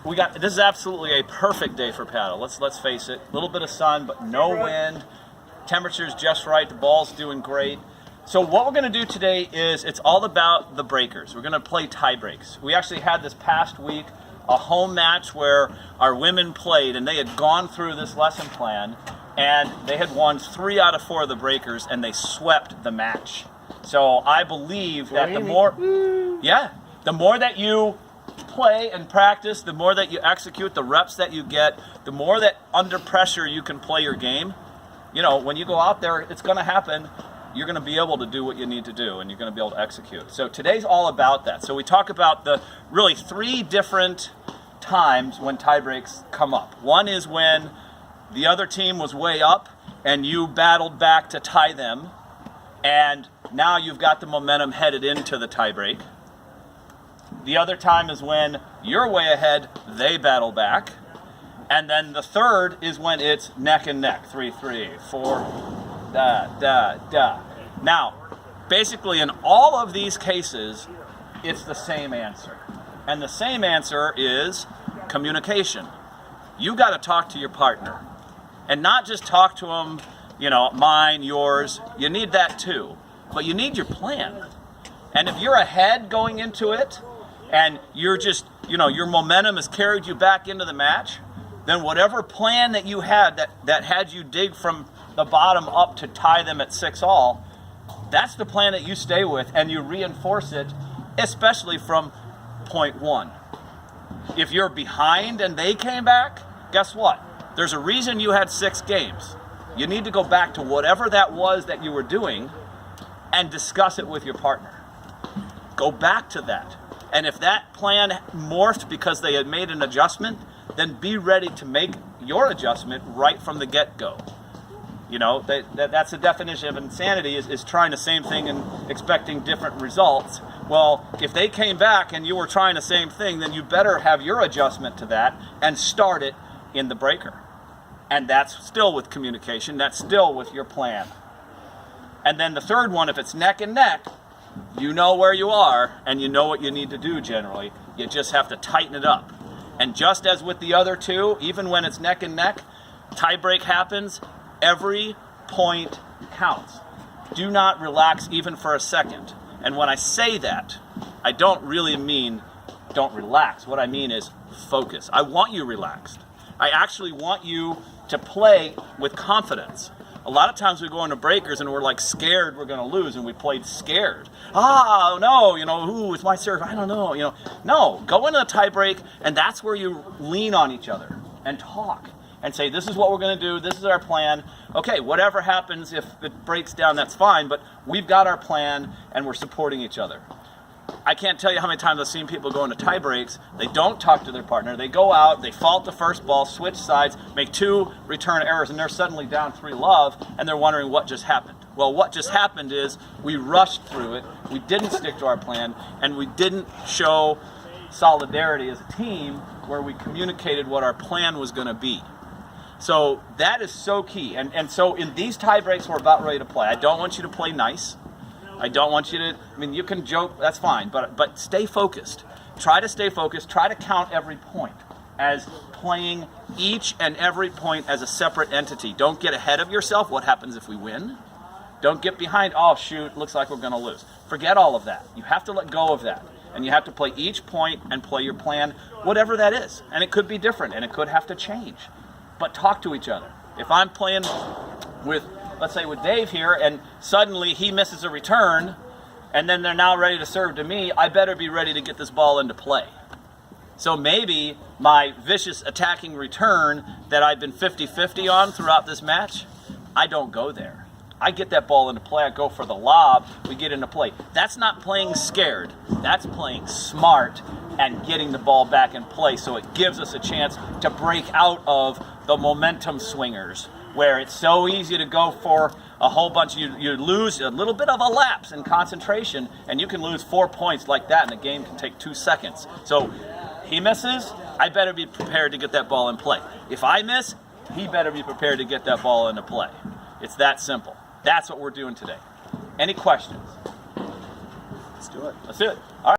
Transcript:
This is absolutely a perfect day for paddle. Let's face it. A little bit of sun, but no wind. Temperature's just right. The ball's doing great. So what we're going to do today is it's all about the breakers. We're going to play tie breaks. We actually had this past week a home match where our women played, and they had gone through this lesson plan, and they had won 3 out of 4 of the breakers, and they swept the match. So I believe that the more that you play and practice, the more that you execute, the reps that you get, the more that under pressure you can play your game. You know, when you go out there, it's going to happen. You're going to be able to do what you need to do, and you're going to be able to execute. So today's all about that. So we talk about the really 3 different times when tie breaks come up. One is when the other team was way up and you battled back to tie them, and now you've got the momentum headed into the tie break. The other time is when you're way ahead, they battle back. And then the third is when it's neck and neck, 3-3, 4, da. Now, basically in all of these cases, it's the same answer. And the same answer is communication. You got to talk to your partner. And not just talk to them, you know, mine, yours. You need that too. But you need your plan. And if you're ahead going into it, and you're just, you know, your momentum has carried you back into the match, then whatever plan that you had that had you dig from the bottom up to tie them at 6-all, that's the plan that you stay with, and you reinforce it, especially from point 1. If you're behind and they came back, guess what? There's a reason you had 6 games. You need to go back to whatever that was that you were doing and discuss it with your partner. Go back to that. And if that plan morphed because they had made an adjustment, then be ready to make your adjustment right from the get-go. You know, that's the definition of insanity, is trying the same thing and expecting different results. Well, if they came back and you were trying the same thing, then you better have your adjustment to that and start it in the breaker. And that's still with communication. That's still with your plan. And then the third one, if it's neck and neck, you know where you are and you know what you need to do generally. You just have to tighten it up. And just as with the other 2, even when it's neck and neck, tie break happens, every point counts. Do not relax even for a second. And when I say that, I don't really mean don't relax. What I mean is focus. I want you relaxed. I actually want you to play with confidence. A lot of times we go into breakers and we're like scared we're going to lose, and we played scared. No, you know, ooh, it's my serve. I don't know, you know. No, go into a tie break, and that's where you lean on each other and talk and say, this is what we're going to do. This is our plan. Okay, whatever happens, if it breaks down, that's fine, but we've got our plan and we're supporting each other. I can't tell you how many times I've seen people go into tie breaks. They don't talk to their partner. They go out, they fault the first ball, switch sides, make 2 return errors, and they're suddenly down 3-love, and they're wondering what just happened. Well, what just happened is we rushed through it, we didn't stick to our plan, and we didn't show solidarity as a team where we communicated what our plan was going to be. So that is so key. And so in these tie breaks we're about ready to play, I don't want you to play nice. I don't want you to, I mean, you can joke, that's fine, but stay focused. Try to stay focused. Try to count every point as playing each and every point as a separate entity. Don't get ahead of yourself. What happens if we win? Don't get behind, oh, shoot, looks like we're going to lose. Forget all of that. You have to let go of that. And you have to play each point and play your plan, whatever that is. And it could be different, and it could have to change. But talk to each other. If I'm playing with, let's say with Dave here, and suddenly he misses a return, and then they're now ready to serve to me, I better be ready to get this ball into play. So maybe my vicious attacking return that I've been 50-50 on throughout this match, I don't go there. I get that ball into play, I go for the lob, we get into play. That's not playing scared, that's playing smart and getting the ball back in play, so it gives us a chance to break out of the momentum swingers, where it's so easy to go for a whole bunch. You lose a little bit of a lapse in concentration, and you can lose 4 points like that, and the game can take 2 seconds. So he misses, I better be prepared to get that ball in play. If I miss, he better be prepared to get that ball into play. It's that simple. That's what we're doing today. Any questions? Let's do it. Let's do it. All right.